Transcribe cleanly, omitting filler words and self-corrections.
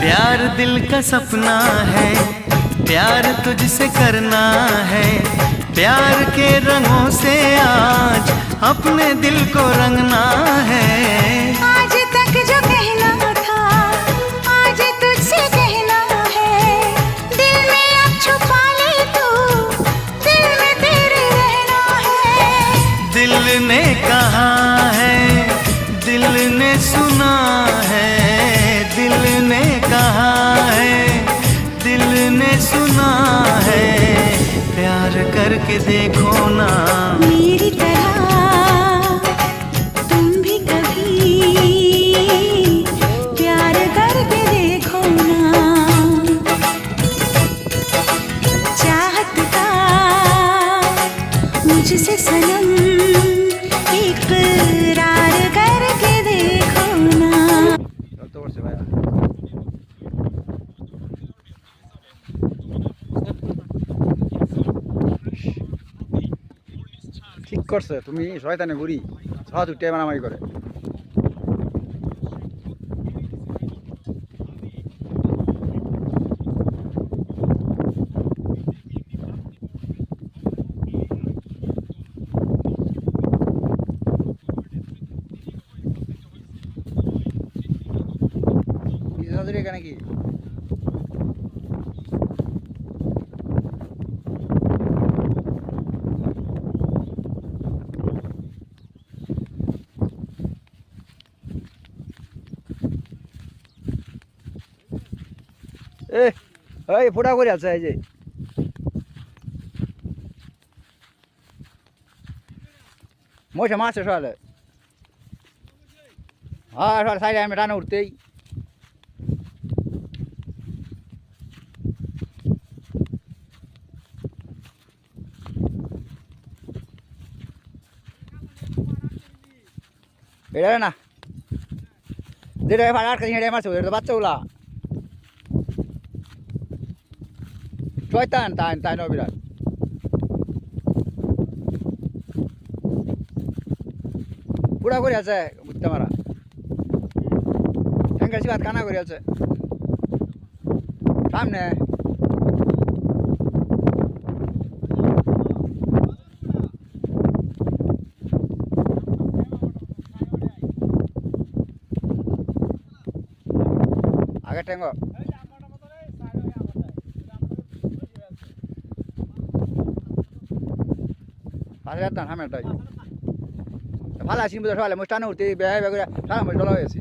प्यार दिल का सपना है, प्यार तुझसे करना है। प्यार के रंगों से आज अपने दिल को रंगना है। आज तक जो कहना था आज तुझसे कहना है। दिल में अब छुपा ले तू, दिल में तेरे रहना है। दिल ने कहा है, दिल ने सुना है। दिल ने कहा है, दिल ने सुना है। प्यार करके देखो ना मेरी तरह तुम भी कभी प्यार करके देखो ना। चाहत का मुझसे सनम इकरार करके देखो ना। ঠিক করছে তুমি শয়তানে বুড়ি সহজ উঠে মারামারি করে। নাকি এই ফোটা করে আছে এই যে মশা মাছ সকালে হ্যাঁ সকালে সাইডে আমি রান্না উঠতেই এটা না যেটা ভাড়া আর কাছে হেঁটে মারছে ওটা তো বাচ্চাগুলা শয়তান তাই তাই নয় বিরাট পুরা করে আছে বুঝতে মারা ট্যাঙ্কার সিবাত কানা করে আছে সামনে আগে ট্যাঙ্গ ভালো যেতাম সামনেটাই ভালো আসি সকালে মুষ্টানো উঠতে বেড়ে বেড়ে সারা মুখ ডলা হয়েছি